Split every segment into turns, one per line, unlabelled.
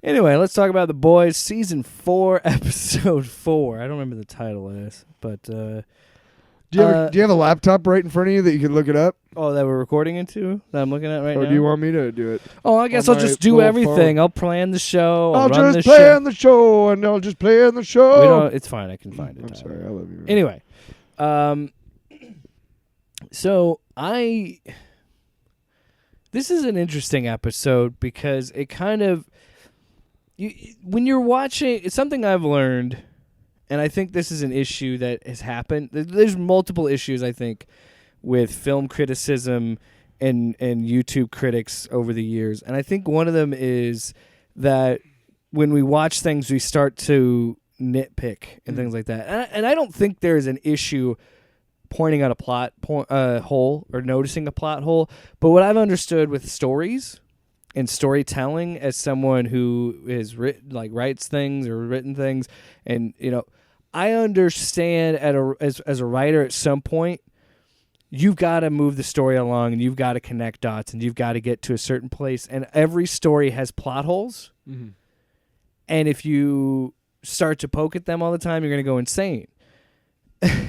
Anyway, let's talk about The Boys, Season 4, Episode 4. I don't remember the title of this, but... do
you have a laptop right in front of you that you can look it up?
Oh, that we're recording into? That I'm looking at right now?
Or do you want me to do it?
Oh, I guess I'll just do everything. Phone. I'll plan the show.
I'll just plan the show, and I'll just play on the show.
It's fine. I can find it.
I'm sorry. I love you. Man.
Anyway. So this is an interesting episode because it kind of... when you're watching... It's something I've learned... And I think this is an issue that has happened. There's multiple issues, I think, with film criticism and YouTube critics over the years. And I think one of them is that when we watch things, we start to nitpick and things like that. And I don't think there's an issue pointing out a plot hole or noticing a plot hole. But what I've understood with stories and storytelling as someone who is writes things or written things, and I understand as a writer at some point you've got to move the story along and you've got to connect dots and you've got to get to a certain place, and every story has plot holes. Mm-hmm. And if you start to poke at them all the time, you're going to go insane.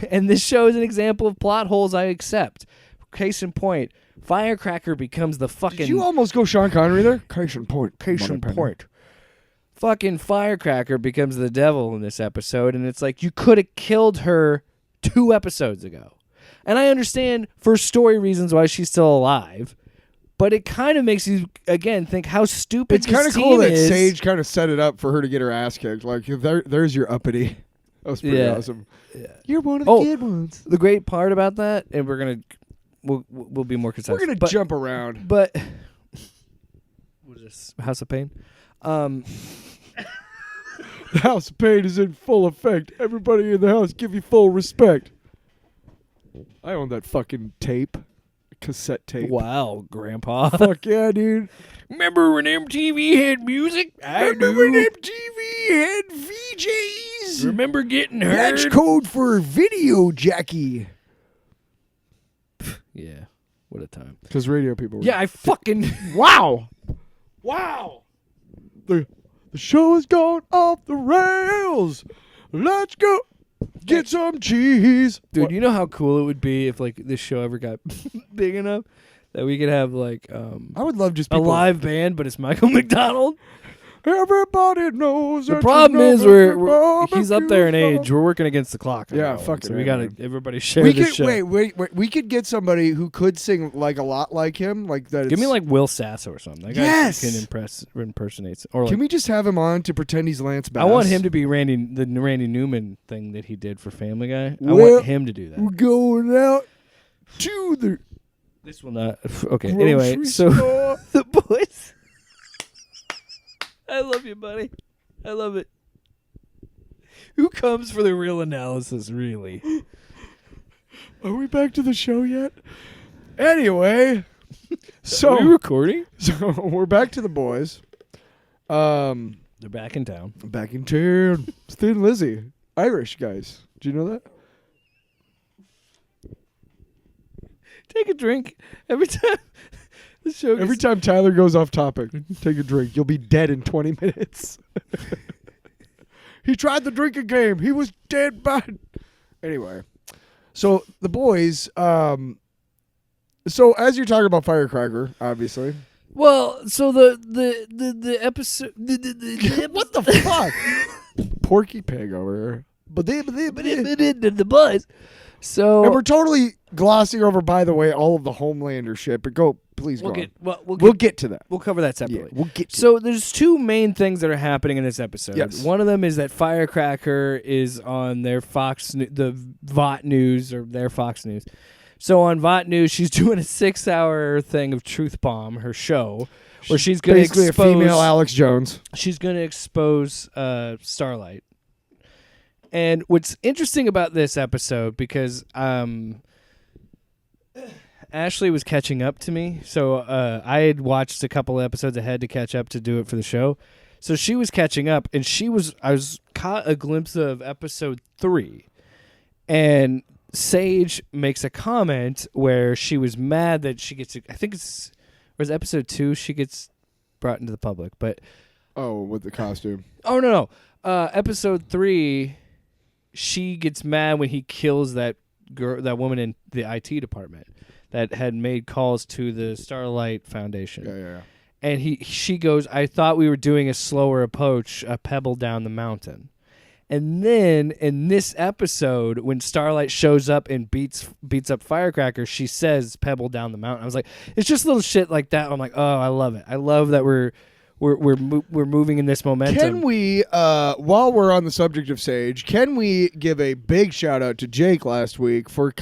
And this show is an example of plot holes I accept. Case in point, Firecracker becomes the fucking...
Did you almost go Sean Connery there? Case in point.
Fucking Firecracker becomes the devil in this episode, and it's like you could have killed her 2 episodes ago. And I understand for story reasons why she's still alive, but it kind of makes you, again, think how stupid
it's kind of cool that Sage kind of set it up for her to get her ass kicked. Like, there's your uppity. That was pretty awesome. Yeah. You're one of the good ones.
The great part about that, and we'll be more concise.
We're going to jump around.
But what is this? House of Pain?
The House of Pain is in full effect. Everybody in the house, give you full respect. I own that fucking cassette tape.
Wow, Grandpa.
Fuck yeah, dude.
Remember when MTV had music?
Remember when MTV had VJs?
Remember getting heard?
That's code for video jockey.
Yeah, what a time.
Because radio people were...
Yeah, I fucking...
Wow. The show has gone off the rails. Let's go get some cheese.
Dude, what? You know how cool it would be if this show ever got big enough that we could have
I would love just
a live band, but it's Michael McDonald.
Everybody knows.
The problem is he's up there in age. We're working against the clock.
Yeah, fuck it.
So we gotta everybody share this show.
Wait. We could get somebody who could sing a lot like him, like that.
Give me Will Sasso or something. That guy can impersonate. Or
can we just have him on to pretend he's Lance Bass?
I want him to be the Randy Newman thing that he did for Family Guy. I want him to do that.
We're going out to the.
This will not. Okay. Anyway, so The Boys. I love you, buddy. I love it. Who comes for the real analysis, really?
Are we back to the show yet? Anyway,
are we recording?
So we're back to The Boys.
They're back in town.
Back in town. It's Thin Lizzy. Irish guys. Do you know that?
Take a drink every time.
Every time Tyler goes off topic, take a drink. You'll be dead in 20 minutes. He tried the drinking game. He was dead bad. Anyway, so The Boys. So as you're talking about Firecracker, obviously.
Well, so the episode.
What the fuck? Porky Pig over here.
The Boys. So
and we're totally glossing over, by the way, all of the Homelander shit. But please go on. We'll get to that.
We'll cover that separately.
Yeah, we'll get to
So there's 2 main things that are happening in this episode.
Yes.
One of them is that Firecracker is on their the VOT News or their Fox News. So on VOT News, she's doing a 6-hour thing of Truth Bomb, her show, where she's going to expose...
Basically a female Alex Jones.
She's going to expose Starlight. And what's interesting about this episode, because Ashley was catching up to me, so I had watched a couple episodes ahead to catch up to do it for the show. So she was catching up, and I was caught a glimpse of episode 3, and Sage makes a comment where she was mad that she gets, I think it's episode 2, she gets brought into the public, but
Oh, with the costume.
Oh no. Episode 3, she gets mad when he kills that woman in the IT department that had made calls to the Starlight Foundation.
Yeah.
And she goes, I thought we were doing a slower approach, a pebble down the mountain. And then in this episode, when Starlight shows up and beats up Firecracker, she says pebble down the mountain. I was like, it's just little shit like that. I'm like, oh, I love it. I love that we're moving in this momentum.
Can we, while we're on the subject of Sage, can we give a big shout out to Jake last week for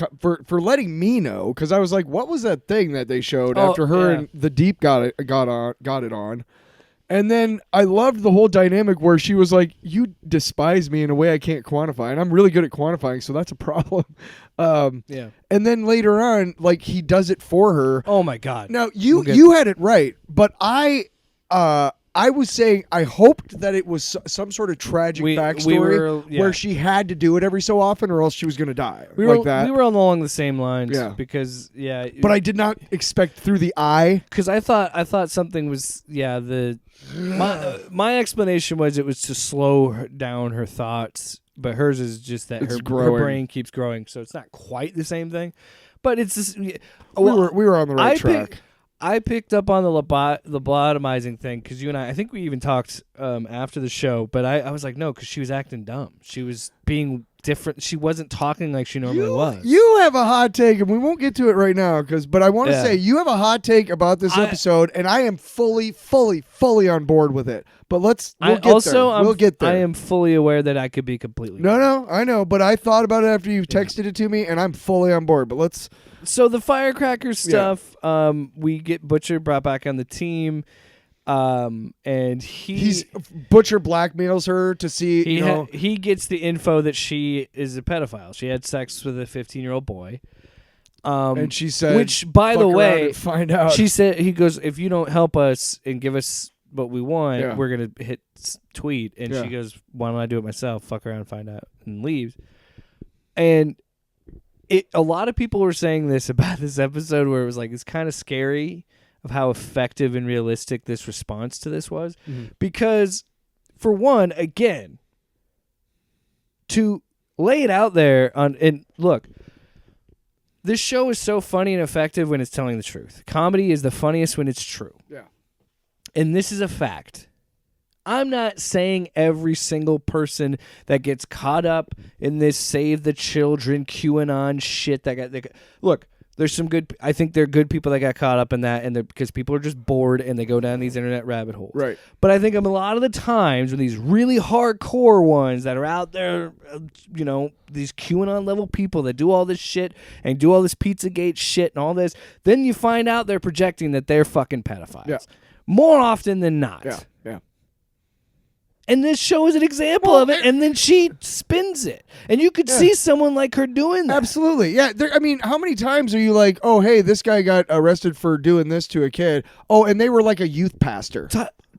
letting me know? Because I was like, what was that thing that they showed after her and the Deep got it on? And then I loved the whole dynamic where she was like, you despise me in a way I can't quantify. And I'm really good at quantifying, so that's a problem.
Yeah.
And then later on, like, he does it for her.
Oh, my God.
Now, you had it right, but I was saying I hoped that it was some sort of tragic backstory where she had to do it every so often or else she was going to die.
We were along the same lines because, But
I did not expect through the eye.
Because I thought something was, my explanation was it was to slow down her thoughts, but hers is just that her brain keeps growing, so it's not quite the same thing. But it's just,
we were on the right track.
I picked up on the lobotomizing thing because you and I think we even talked after the show, but I was like, no, because she was acting dumb. She was being different. She wasn't talking like she normally was.
You have a hot take, and we won't get to it right now, but I want to say you have a hot take about this episode, and I am fully on board with it. But we'll get there.
I am fully aware that I could be completely wrong.
No, I know, but I thought about it after you texted it to me, and I'm fully on board. But let's...
So the Firecracker stuff, we get Butcher brought back on the team, and
Butcher blackmails her to see.
He gets the info that she is a pedophile. She had sex with a 15-year-old boy,
and she said,
which by the way,
find out.
He goes, if you don't help us and give us what we want, we're gonna hit tweet. And she goes, why don't I do it myself? Fuck around, find out, and leaves. And a lot of people were saying this about this episode where it was like, it's kind of scary of how effective and realistic this response to this was. Mm-hmm. Because, for one, again, to lay it out there and look, this show is so funny and effective when it's telling the truth. Comedy is the funniest when it's true.
Yeah. And
this is a fact. I'm not saying every single person that gets caught up in this save the children QAnon shit look, there's some good. I think there are good people that got caught up in that, and because people are just bored and they go down these internet rabbit holes.
Right.
But I think a lot of the times when these really hardcore ones that are out there, these QAnon level people that do all this shit and do all this Pizzagate shit and all this, then you find out they're projecting that they're fucking pedophiles. Yeah. More often than not.
Yeah.
And this show is an example of it, and then she spins it. And you could see someone like her doing that.
Absolutely. Yeah. How many times are you like, oh, hey, this guy got arrested for doing this to a kid. Oh, and they were like a youth pastor.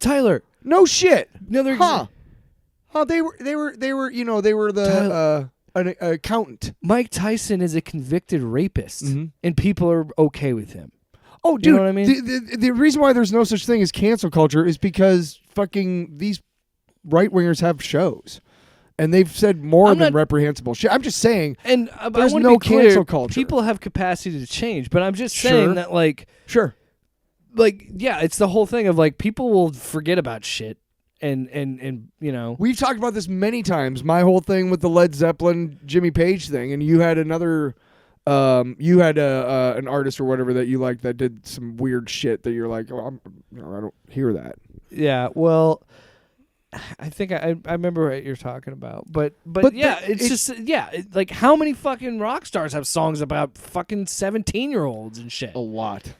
Tyler.
No shit.
No, they're...
They were the an accountant.
Mike Tyson is a convicted rapist, and people are okay with him.
Oh, dude.
You know what I mean?
The reason why there's no such thing as cancel culture is because fucking these right-wingers have shows, and they've said more than reprehensible shit. I'm just saying,
and
there's no cancel culture.
People have capacity to change, but I'm just saying that, it's the whole thing of like people will forget about shit, and
we've talked about this many times. My whole thing with the Led Zeppelin Jimmy Page thing, and you had another. You had an artist or whatever that you liked that did some weird shit that you're like, I don't hear that.
Yeah, well. I think I remember what you're talking about, but like how many fucking rock stars have songs about fucking 17-year-olds and shit?
A lot.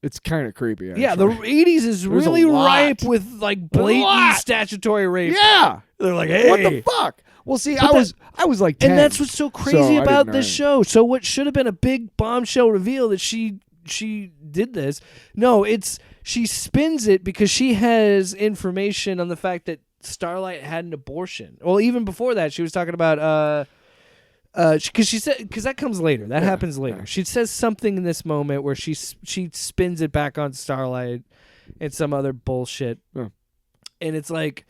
It's kind of creepy. Actually.
Yeah, the 80s is really ripe with like blatant statutory rape.
Yeah,
they're like, hey,
what the fuck? Well, see, I was like 10,
and that's what's so crazy about this show. So what should have been a big bombshell reveal that she did this? No, she spins it because she has information on the fact that Starlight had an abortion. Well, even before that, she was talking about because that comes later. That happens later. Yeah. She says something in this moment where she spins it back on Starlight and some other bullshit.
Yeah.
And it's like,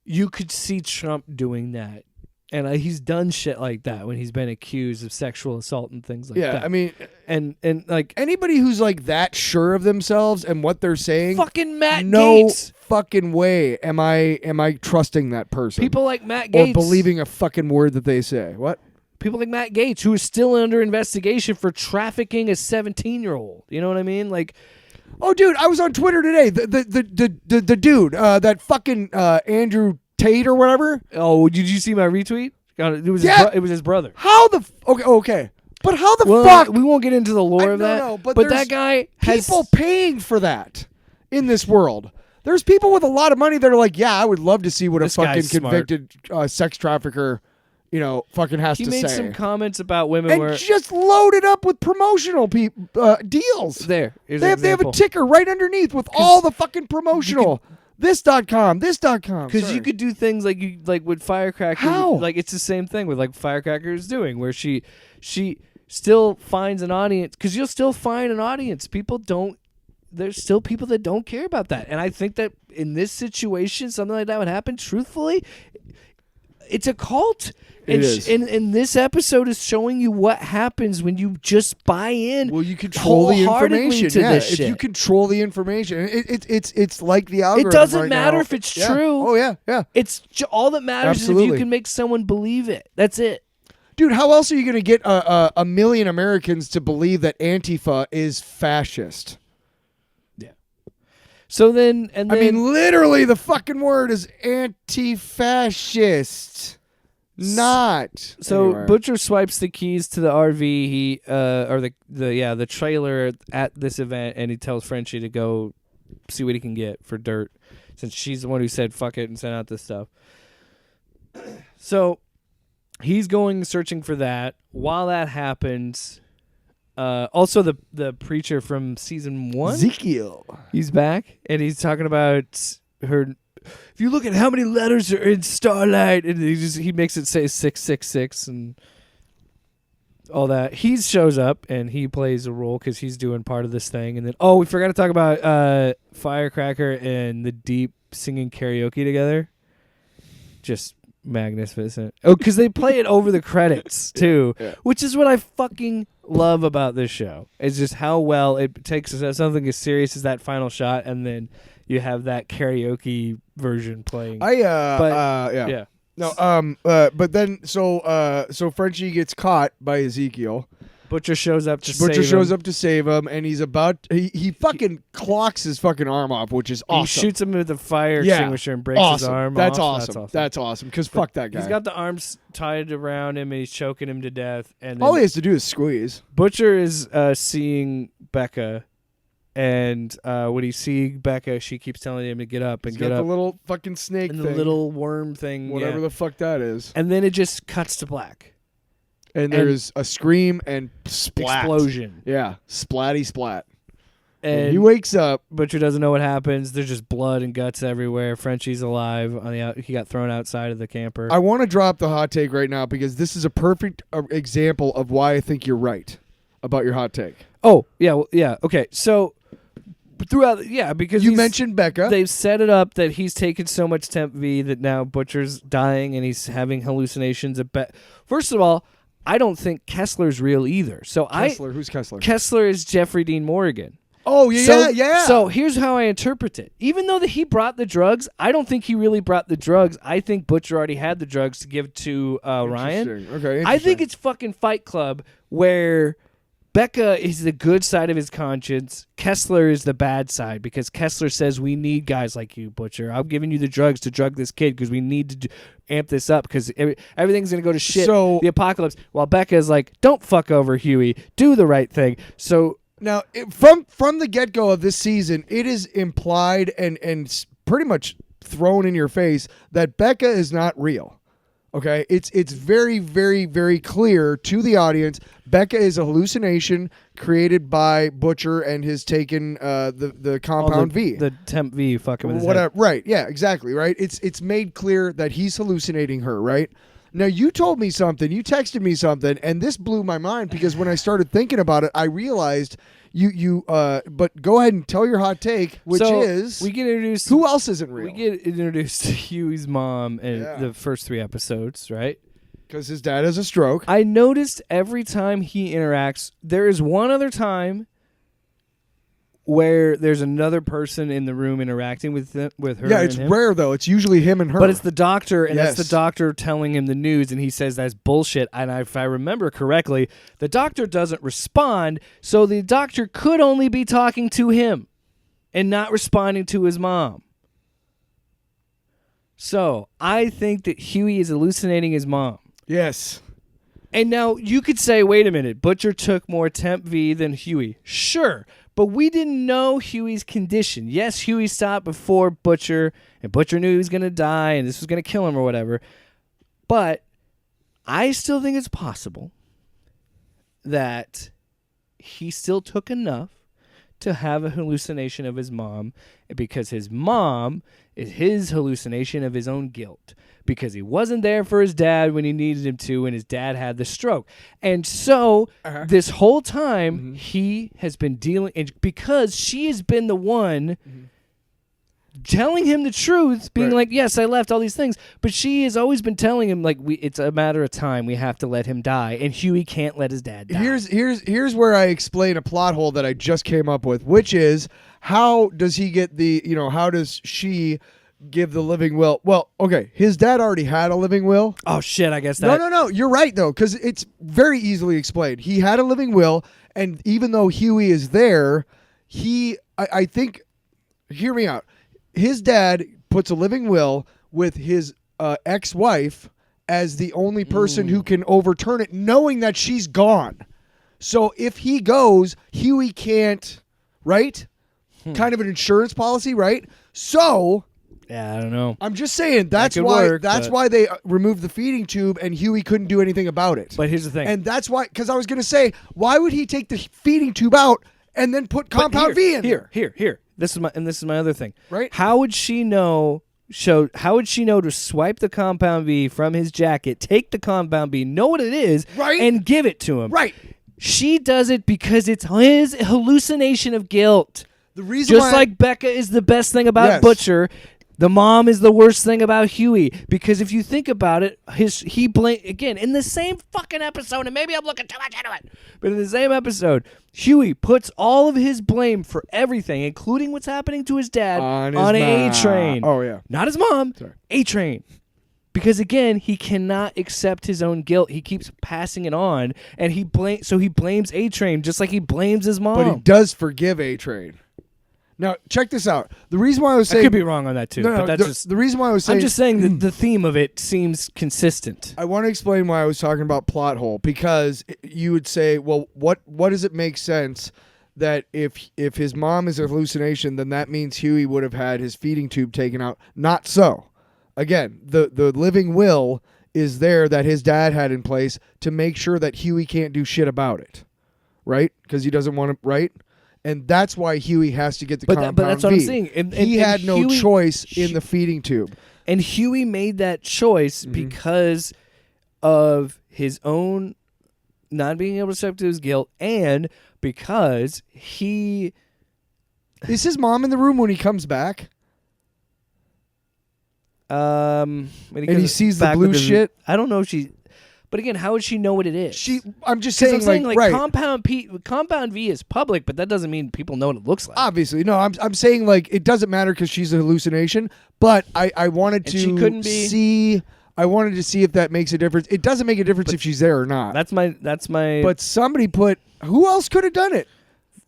you could see Trump doing that. And he's done shit like that when he's been accused of sexual assault and things like that.
Yeah, I mean,
and like
anybody who's like that sure of themselves and what they're saying,
fucking Matt
no
Gaetz.
Fucking way am I trusting that person.
People like Matt Gaetz.
Or believing a fucking word that they say. What?
People like Matt Gaetz, who is still under investigation for trafficking a 17-year-old. You know what I mean? Like,
oh, dude, I was on Twitter today. The dude, that fucking Andrew Tate or whatever.
Oh, did you see my retweet? It was it was his brother.
How the okay. But how the
well,
fuck?
We won't get into the lore of that.
No, but
that guy has
people paying for that in this world. There's people with a lot of money that are like, yeah, I would love to see what a fucking convicted sex trafficker, fucking has to say.
He made some comments about women
and just loaded up with promotional deals.
They
have a ticker right underneath with all the fucking promotional. This.com.
Because you could do things like with Firecracker.
How?
Like it's the same thing with like Firecracker is doing, where she still finds an audience. Because you'll still find an audience. There's still people that don't care about that. And I think that in this situation, something like that would happen. Truthfully, it's a cult.
It is.
And this episode is showing you what happens when you just buy in.
Well, you control the information.
To this
if
shit.
you control the information, it's like the algorithm.
It doesn't
right
matter
now.
if it's true.
Oh yeah.
It's all that matters is if you can make someone believe it. That's it.
Dude, how else are you going to get a million Americans to believe that Antifa is fascist?
So then, I
mean, literally, the fucking word is anti-fascist. Not.
So
anyway.
Butcher swipes the keys to the RV, the trailer at this event, and he tells Frenchie to go see what he can get for dirt, since she's the one who said fuck it and sent out this stuff. So he's going searching for that. While that happens, also the preacher from season 1,
Ezekiel,
he's back, and he's talking about her. If you look at how many letters are in Starlight, and he makes it say 666 and all that. He shows up and he plays a role because he's doing part of this thing. And then we forgot to talk about Firecracker and the Deep singing karaoke together. Just magnificent. Oh, because they play it over the credits too, which is what I fucking love about this show. It's just how well it takes something as serious as that final shot, and then you have that karaoke version playing.
No, but then so Frenchie gets caught by Ezekiel.
Butcher shows up to
save him, and he's about he fucking clocks his fucking arm off, which is awesome.
He shoots him with a fire extinguisher and breaks his arm
That's
off.
Awesome. That's awesome. Because fuck that guy.
He's got the arms tied around him and he's choking him to death. And
all he has to do is squeeze.
Butcher is seeing Becca. And when he sees Becca, she keeps telling him to get up and
He's
get
got
up.
The little fucking snake
and
thing.
the little worm thing.
Whatever the fuck that is.
And then it just cuts to black.
And there's a scream and splat.
Explosion.
Yeah. Splatty splat.
And
he wakes up.
Butcher doesn't know what happens. There's just blood and guts everywhere. Frenchie's alive. He got thrown outside of the camper.
I want to drop the hot take right now because this is a perfect example of why I think you're right about your hot take.
Oh, yeah. Okay. So because
you mentioned Becca.
They've set it up that he's taken so much Temp V that now Butcher's dying and he's having hallucinations. First of all, I don't think Kessler's real either.
Kessler? Who's Kessler?
Kessler is Jeffrey Dean Morgan.
Oh, yeah.
So here's how I interpret it. Even though he brought the drugs, I don't think he really brought the drugs. I think Butcher already had the drugs to give to Ryan.
Okay,
I think it's fucking Fight Club where Becca is the good side of his conscience. Kessler is the bad side because Kessler says we need guys like you, Butcher. I'm giving you the drugs to drug this kid because we need to amp this up because everything's going to go to shit.
So,
the apocalypse. While Becca is like, don't fuck over Huey. Do the right thing. So
now, from the get-go of this season, it is implied and pretty much thrown in your face that Becca is not real. Okay, it's very, very, very clear to the audience. Becca is a hallucination created by Butcher and has taken the compound V,
the Temp V, fucking with his
whatever.
head.
Right? Yeah, exactly. Right. It's made clear that he's hallucinating her. Right. Now, you told me something. You texted me something, and this blew my mind because when I started thinking about it, I realized but go ahead and tell your hot take, which is
we get introduced.
Who else isn't real?
We get introduced to Huey's mom in the first 3 episodes, right?
Because his dad has a stroke.
I noticed every time he interacts, there is one other time where there's another person in the room interacting with her.
Yeah, it's rare, though. It's usually him and her.
But it's the doctor, and that's the doctor telling him the news, and he says that's bullshit. And if I remember correctly, the doctor doesn't respond, so the doctor could only be talking to him and not responding to his mom. So I think that Huey is hallucinating his mom.
Yes.
And now you could say, wait a minute, Butcher took more Temp V than Huey. Sure. But we didn't know Huey's condition. Yes, Huey stopped before Butcher, and Butcher knew he was going to die, and this was going to kill him or whatever. But I still think it's possible that he still took enough to have a hallucination of his mom, because his mom is his hallucination of his own guilt, because he wasn't there for his dad when he needed him to, and his dad had the stroke. And so this whole time he has been dealing, and because she has been the one telling him the truth, being like, yes, I left all these things, but she has always been telling him, like, it's a matter of time, we have to let him die, and Huey can't let his dad die.
Here's where I explain a plot hole that I just came up with, which is, how does he get how does she give the living will? Well, okay, his dad already had a living will.
Oh shit, I guess that.
No, you're right though, because it's very easily explained. He had a living will, and even though Huey is there, I think, hear me out. His dad puts a living will with his ex-wife as the only person who can overturn it, knowing that she's gone. So if he goes, Huey can't, right? Kind of an insurance policy, right? So
yeah, I don't know.
I'm just saying that's why they removed the feeding tube, and Huey couldn't do anything about it.
But here's the thing,
and that's why, because I was going to say, why would he take the feeding tube out and then put compound V in
here? This is my other thing.
Right?
How would she know? How would she know to swipe the compound V from his jacket, take the compound V, know what it is, and give it to him?
Right.
She does it because it's his hallucination of guilt.
The reason
like Becca is the best thing about Butcher, the mom is the worst thing about Huey. Because if you think about it, he blamed, again, in the same fucking episode, and maybe I'm looking too much into it, but in the same episode, Huey puts all of his blame for everything, including what's happening to his dad, on A-Train.
Oh, yeah.
Not his mom, A-Train. Because again, he cannot accept his own guilt. He keeps passing it on, and he blames A-Train just like he blames his mom.
But he does forgive A-Train. Now, check this out. The reason why I was saying...
I could be wrong on that, too.
No,
but that's just...
The reason why I was saying...
I'm just saying that the theme of it seems consistent.
I want to explain why I was talking about plot hole, because you would say, well, what does it make sense that if his mom is a hallucination, then that means Huey would have had his feeding tube taken out? Not so. Again, the living will is there that his dad had in place to make sure that Huey can't do shit about it. Right? Because he doesn't want to... Right? And that's why Huey has to get the compound
But that's
V.
what I'm saying.
He had no choice in the feeding tube.
And Huey made that choice because of his own not being able to accept his guilt, and because he...
Is his mom in the room when he comes back?
And
he sees the blue shit?
I don't know if she... But again, how would she know what it is?
I'm just saying, right.
Compound V is public, but that doesn't mean people know what it looks like.
Obviously, no. I'm saying, like, it doesn't matter because she's a hallucination. But I wanted to see. I wanted to see if that makes a difference. It doesn't make a difference if she's there or not.
That's my.
But somebody put. Who else could have done it?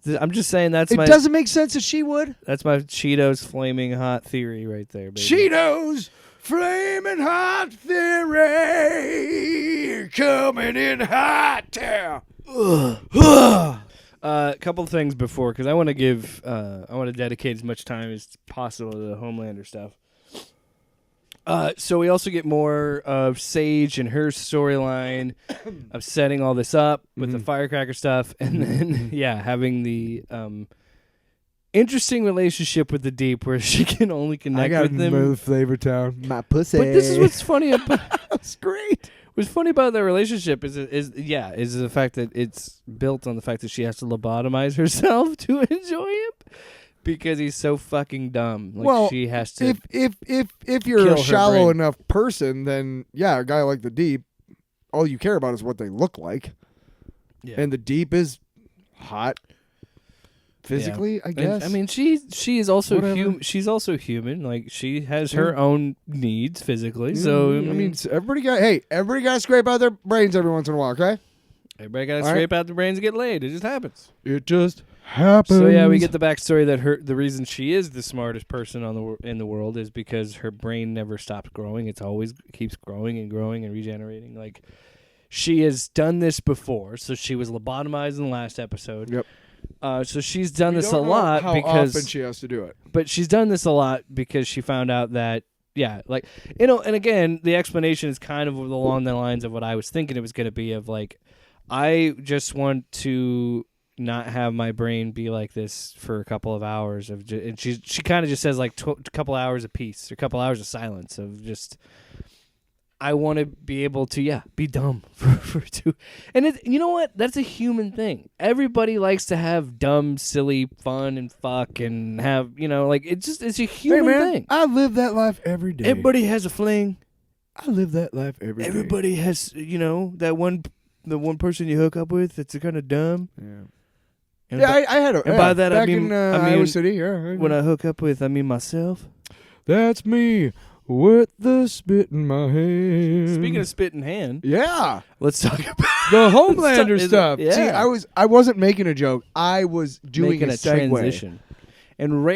I'm just saying it
doesn't make sense that she would.
That's my Cheetos flaming hot theory right there, baby.
Cheetos. Flaming hot theory coming in hot town.
A couple of things before, because I want to dedicate as much time as possible to the Homelander stuff. So we also get more of Sage and her storyline of setting all this up with the Firecracker stuff, and then having the interesting relationship with the Deep, where she can only connect with them.
I gotta move Flavor Town. My pussy.
But this is what's funny about.
It's great.
What's funny about their relationship is the fact that it's built on the fact that she has to lobotomize herself to enjoy him because he's so fucking dumb. Like,
well,
she has to.
If you're a shallow enough person, then a guy like the Deep, all you care about is what they look like. Yeah. And the Deep is hot. Physically, I guess.
And, I mean, she is also human. She's also human. Like, she has her own needs physically. So
I mean, everybody got to scrape out their brains every once in a while. Okay.
Everybody got to scrape out their brains and get laid. It just happens.
It just happens.
So yeah, we get the backstory that the reason she is the smartest person in the world is because her brain never stops growing. It's always keeps growing and growing and regenerating. Like, she has done this before. So she was lobotomized in the last episode.
Yep.
So she's done this a lot because
often she has to do it.
But she's done this a lot because she found out that and again, the explanation is kind of along the lines of what I was thinking it was going to be of like, I just want to not have my brain be like this for a couple of hours and she kind of just says like a couple hours of peace or a couple hours of silence of just. I want to be able to, be dumb for two. And you know what? That's a human thing. Everybody likes to have dumb, silly fun and fuck and have, it's a human thing.
I live that life every day.
Everybody has a fling.
I live that life every day.
Everybody has, the one person you hook up with that's kind of dumb.
Yeah. And I had a.
And by that,
I mean, Iowa City, yeah.
When I hook up with, I mean myself.
That's me. With the spit in my hand.
Speaking of spit in hand,
let's
talk about
the Homelander stuff.
Yeah.
See, I wasn't making a joke. I was doing
making a transition. And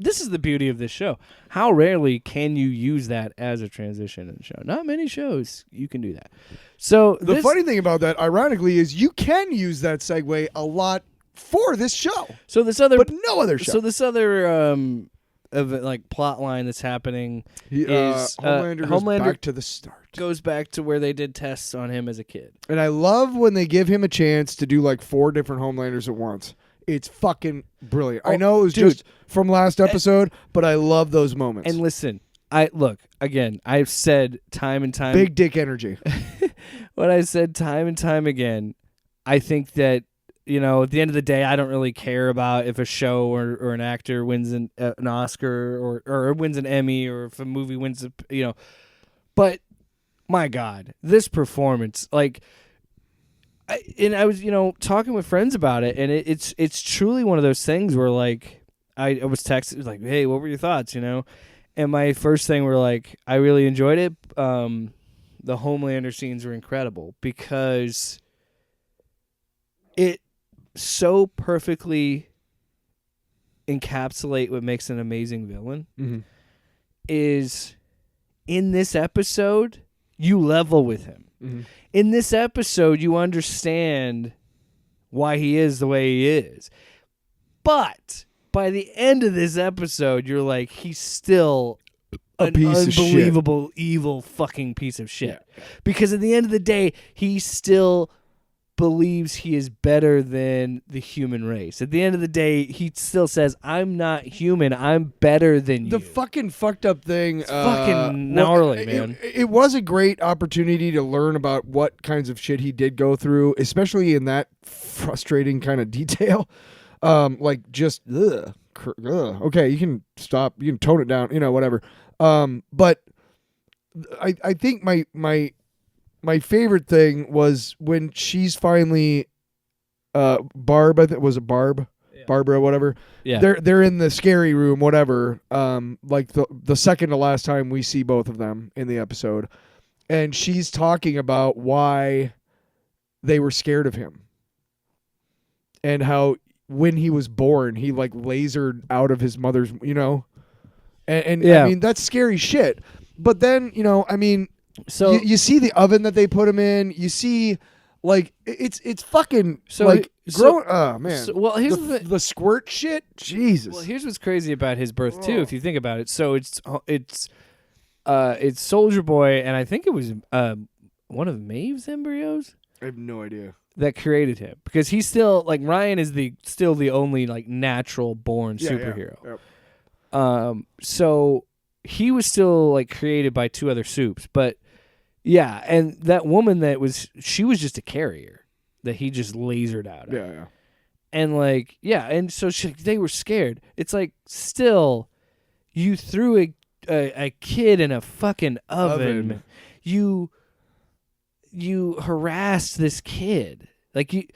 this is the beauty of this show. How rarely can you use that as a transition in the show? Not many shows you can do that. So
the funny thing about that, ironically, is you can use that segue a lot for this show.
So this other,
but no other show.
So this other. Of like plot line that's happening is
Homelander goes back to the start.
Goes back to where they did tests on him as a kid.
And I love when they give him a chance to do like 4 different Homelanders at once. It's fucking brilliant. I know it was just from last episode, but I love those moments.
And listen, I've said time and time.
Big dick energy.
What I said time and time again, I think that at the end of the day, I don't really care about if a show or an actor wins an Oscar or wins an Emmy or if a movie wins But my God, this performance, like, I was talking with friends about it, and it's truly one of those things where like I was texted like, hey, what were your thoughts? And my first thing were like, I really enjoyed it. The Homelander scenes were incredible because it so perfectly encapsulate what makes an amazing villain is in this episode you level with him. In this episode you understand why he is the way he is, but by the end of this episode you're like, he's still an unbelievable evil fucking piece of shit, because at the end of the day he still believes he is better than the human race. At the end of the day, he still says, I'm not human. I'm better than you.
The fucking fucked up thing.
It's fucking gnarly, man.
It was a great opportunity to learn about what kinds of shit he did go through, especially in that frustrating kind of detail. Like just, okay, you can stop. You can tone it down, whatever. But I think my favorite thing was when she's finally Barb, I think was it Barb? Yeah. Barbara, whatever. Yeah. They're in the scary room, whatever. Like the second to last time we see both of them in the episode. And she's talking about why they were scared of him. And how when he was born, he like lasered out of his mother's, And I mean, that's scary shit. But then, so you see the oven that they put him in. You see, like it's fucking growing. Oh man.
So, well, here's
the squirt shit. Jesus.
Well, here's what's crazy about his birth too, if you think about it. So it's Soldier Boy, and I think it was one of Maeve's embryos.
I have no idea.
That created him, because he's still like Ryan is still the only like natural born superhero.
Yeah. Yep.
So he was still like created by 2 other soups, but Yeah, and that woman she was just a carrier that he just lasered out of.
Yeah.
And like, yeah, and so they were scared. It's like, still, you threw a kid in a fucking oven. You harassed this kid. Like you,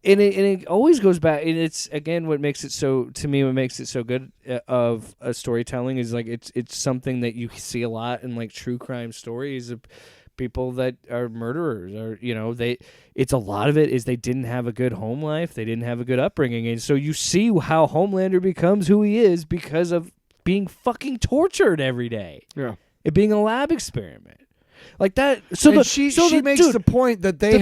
and it always goes back. And it's again what makes it so good of a storytelling is like it's something that you see a lot in like true crime stories of people that are murderers, or it's a lot of it is they didn't have a good home life, they didn't have a good upbringing, and so you see how Homelander becomes who he is because of being fucking tortured every day.
Yeah,
it being a lab experiment like that. So
she makes the point that the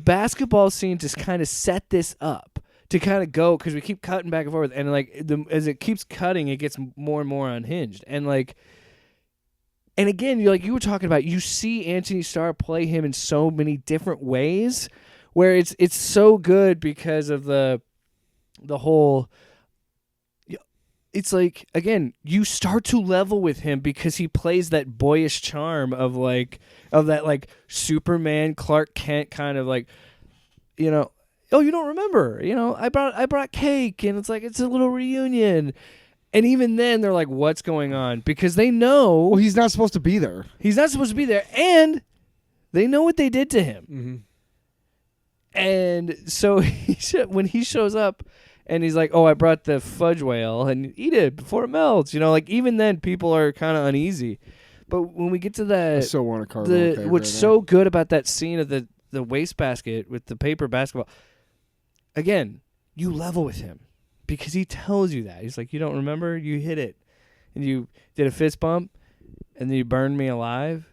basketball scene just kind of set this up to kind of go, because we keep cutting back and forth, and like as it keeps cutting, it gets more and more unhinged, and like. And again, you were talking about, you see Anthony Starr play him in so many different ways, where it's so good because of the whole. It's like, again, you start to level with him because he plays that boyish charm of that Superman Clark Kent kind of like, oh, you don't remember, I brought cake, and it's like it's a little reunion. And even then, they're like, what's going on? Because they know...
Well, he's not supposed to be there.
He's not supposed to be there. And they know what they did to him.
Mm-hmm.
And so when he shows up and he's like, oh, I brought the fudge whale, and eat it before it melts. Like even then, people are kind of uneasy. But when we get to that...
I still want a cardboard
what's so good about that scene of the wastebasket with the paper basketball... Again, you level with him. Because he tells you that. He's like, you don't remember? You hit it. And you did a fist bump. And then you burned me alive.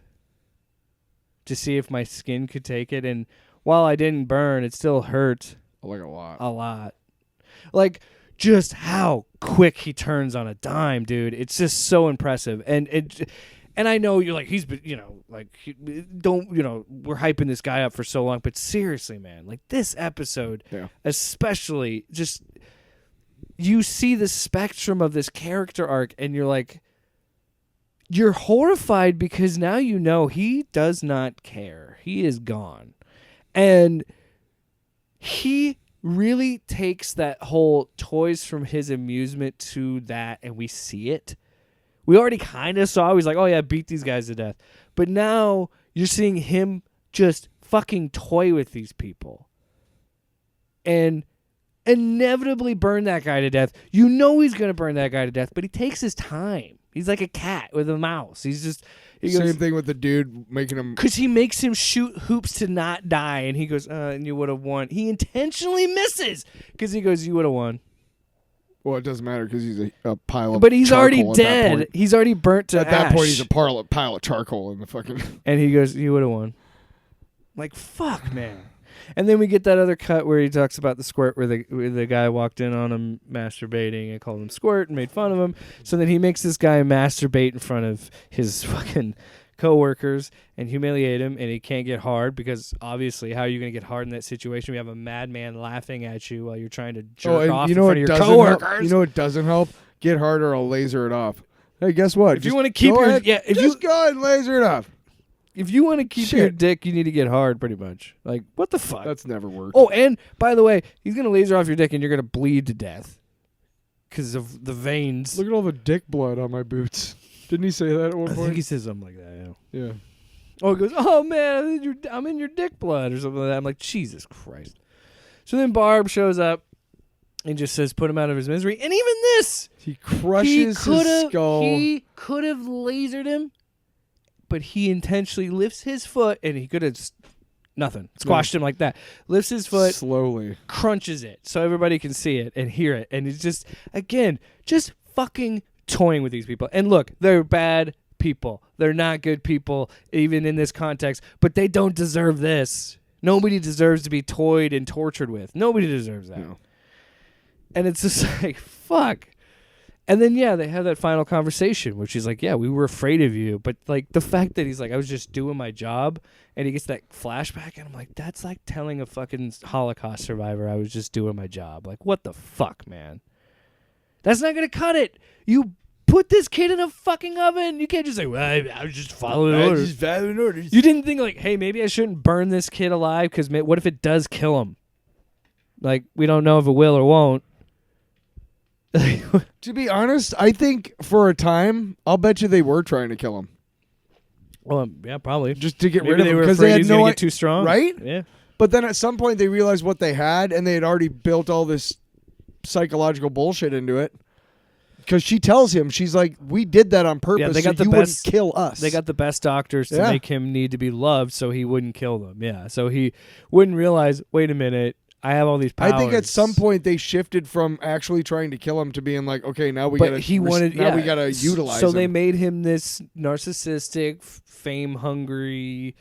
To see if my skin could take it. And while I didn't burn, it still hurt.
Like a lot.
A lot. Like, just how quick he turns on a dime, dude. It's just so impressive. And I know you're like, we're hyping this guy up for so long. But seriously, man. Like, this episode, especially, just... You see the spectrum of this character arc, and you're horrified because now you know he does not care. He is gone. And he really takes that whole toys from his amusement to that, and we see it. We already kind of saw, he's like, oh yeah, beat these guys to death. But now you're seeing him just fucking toy with these people. And... inevitably burn that guy to death. You know he's going to burn that guy to death, but he takes his time. He's like a cat with a mouse.
Same thing with the dude making him...
Because he makes him shoot hoops to not die, and he goes, and you would have won. He intentionally misses because he goes, you would have won.
Well, it doesn't matter because he's a pile of
But he's already
charcoal
dead. He's already burnt to ash.
At that point, he's a pile of charcoal in the fucking...
And he goes, you would have won. Like, fuck, man. And then we get that other cut where he talks about the squirt where the guy walked in on him masturbating and called him squirt and made fun of him. So then he makes this guy masturbate in front of his fucking coworkers and humiliate him, and he can't get hard because obviously how are you going to get hard in that situation? We have a madman laughing at you while you're trying to jerk off in front of your coworkers.
You know what doesn't help? Get hard or I'll laser it off. Hey, guess what?
If you want to keep your...
Yeah, just go ahead and laser it off.
If you want to keep your dick, you need to get hard, pretty much. Like, what the fuck?
That's never worked.
Oh, and by the way, he's going to laser off your dick and you're going to bleed to death because of the veins.
Look at all the dick blood on my boots. Didn't he say that at one point?
I think he said something like that,
yeah.
Oh, he goes, oh, man, I'm in your dick blood or something like that. I'm like, Jesus Christ. So then Barb shows up and just says, put him out of his misery. And even this.
He crushes his skull.
He could have lasered him. But he intentionally lifts his foot, and he could have nothing. Squashed him like that. Lifts his foot.
Slowly.
Crunches it so everybody can see it and hear it. And it's just, again, just fucking toying with these people. And look, they're bad people. They're not good people, even in this context. But they don't deserve this. Nobody deserves to be toyed and tortured with. Nobody deserves that. No. And it's just like, fuck. And then, yeah, they have that final conversation, which is like, yeah, we were afraid of you. But, like, the fact that he's like, I was just doing my job, and he gets that flashback, and I'm like, that's like telling a fucking Holocaust survivor I was just doing my job. Like, what the fuck, man? That's not going to cut it. You put this kid in a fucking oven. You can't just say, well, I was just following orders. You didn't think like, hey, maybe I shouldn't burn this kid alive because what if it does kill him? Like, we don't know if it will or won't.
To be honest, I think for a time, I'll bet you they were trying to kill him.
Well, yeah, probably.
Just to get
maybe
rid of him
because they had no get too strong,
right?
Yeah.
But then at some point they realized what they had, and they had already built all this psychological bullshit into it. Because she tells him, she's like, "We did that on purpose.
Yeah, they got
so
the
you
best,
wouldn't kill us."
They got the best doctors to make him need to be loved, so he wouldn't kill them. Yeah, so he wouldn't realize. Wait a minute, I have all these powers.
I think at some point they shifted from actually trying to kill him to being like, okay, now we gotta. we gotta utilize.
So
him.
they made him this narcissistic, fame hungry.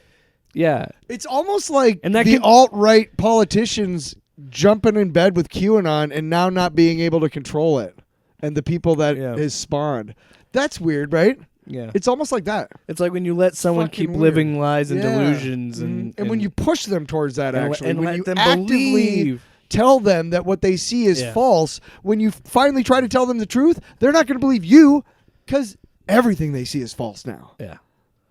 Yeah,
it's almost like
and that
the alt-right politicians jumping in bed with QAnon and now not being able to control it, and the people that is spawned. That's weird, right?
Yeah,
it's almost like that.
It's like when you let someone keep living lies and delusions, and
when you push them towards that, actually,
and
when
let
you
them
actively
believe.
Tell them that what they see is false. When you finally try to tell them the truth, they're not going to believe you because everything they see is false now.
Yeah,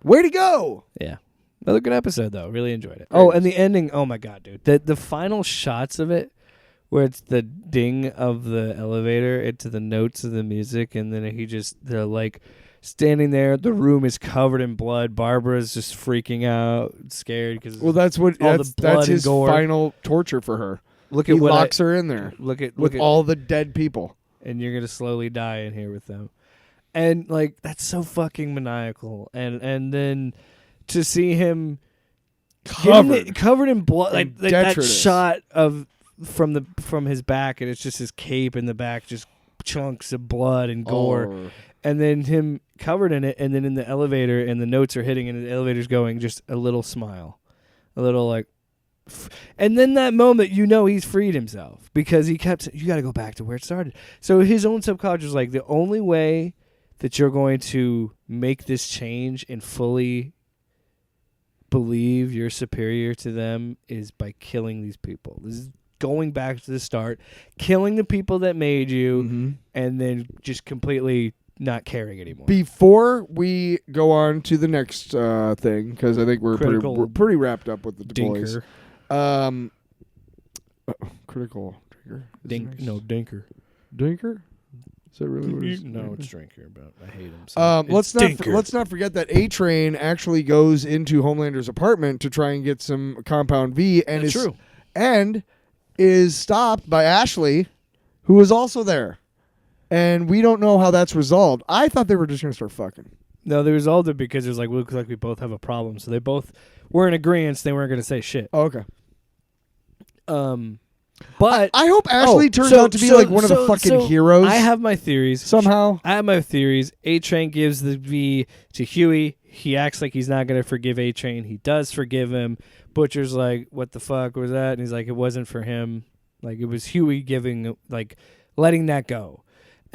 way to go.
Yeah. Another good episode, though. Really enjoyed it. Oh, and the ending. Oh, my God, dude. The final shots of it, where it's the ding of the elevator into the notes of the music, and then they're like standing there. The room is covered in blood. Barbara's just freaking out, scared.
That's his
gore.
final torture for her. He locks her in there.
Look at
all the dead people.
And you're going to slowly die in here with them. And, like, that's so fucking maniacal. And then to see him covered in blood, like that shot from his back, and it's just his cape in the back, just chunks of blood and gore, and then him covered in it, and then in the elevator, and the notes are hitting, and the elevator's going, just a little smile, a little like, and then that moment, he's freed himself because he kept saying, you got to go back to where it started. So his own subconscious was like, the only way that you're going to make this change and fully believe you're superior to them is by killing these people. This is going back to the start, killing the people that made you, and then just completely not caring anymore.
Before we go on to the next thing, because I think we're pretty wrapped up with the boys. Critical trigger.
Dinker.
Dinker? Is that really what it is?
No, it's Drinker, but I hate him. So
let's not forget that A-Train actually goes into Homelander's apartment to try and get some Compound V, and is stopped by Ashley, who is also there, and we don't know how that's resolved. I thought they were just gonna start fucking.
No, they resolved it because it was like, we look like we both have a problem, so they both were in agreement. They weren't gonna say shit.
Oh, okay.
But
I hope Ashley turns out to be like one of the fucking heroes.
I have my theories.
Somehow.
I have my theories. A-Train gives the V to Huey. He acts like he's not going to forgive A-Train. He does forgive him. Butcher's like, what the fuck was that? And he's like, it wasn't for him. Like, it was Huey letting that go.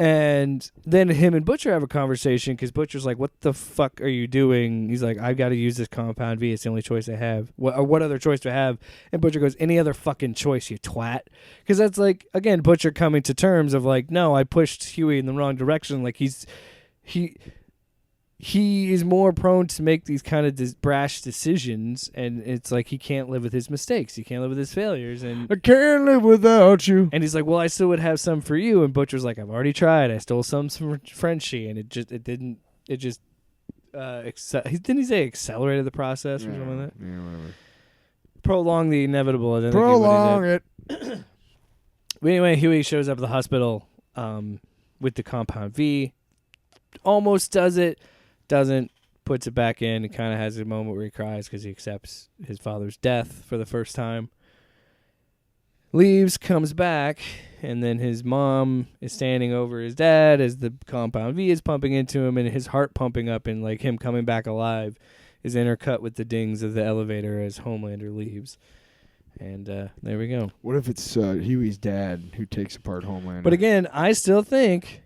And then him and Butcher have a conversation because Butcher's like, what the fuck are you doing? He's like, I've got to use this Compound V. It's the only choice I have. What other choice do I have? And Butcher goes, any other fucking choice, you twat. Because that's like, again, Butcher coming to terms of like, no, I pushed Huey in the wrong direction. Like he is more prone to make these kind of brash decisions, and it's like he can't live with his mistakes. He can't live with his failures. And
I can't live without you.
And he's like, well, I still would have some for you. And Butcher's like, I've already tried. I stole some from Frenchie, and didn't he say accelerated the process or something like that?
Yeah, whatever.
Prolong the inevitable. I think
Prolong it.
But anyway, Huey shows up at the hospital with the Compound V. Almost does it. Doesn't, puts it back in, and kind of has a moment where he cries because he accepts his father's death for the first time. Leaves, comes back, and then his mom is standing over his dad as the Compound V is pumping into him, and his heart pumping up, and like him coming back alive is intercut with the dings of the elevator as Homelander leaves. And there we go.
What if it's Huey's dad who takes apart Homelander?
But again, I still think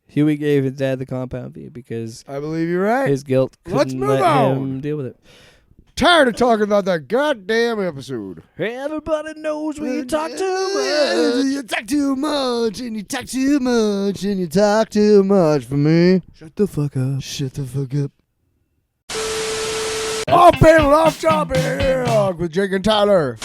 Huey gave his dad the Compound V because
I believe you're right.
His guilt couldn't let him deal with it.
tired of talking about that goddamn episode.
Everybody knows when you talk too much.
You talk too much, and you talk too much, and you talk too much for me.
Shut the fuck up.
Shut the fuck up. Off panel, off topic with Jake and Tyler.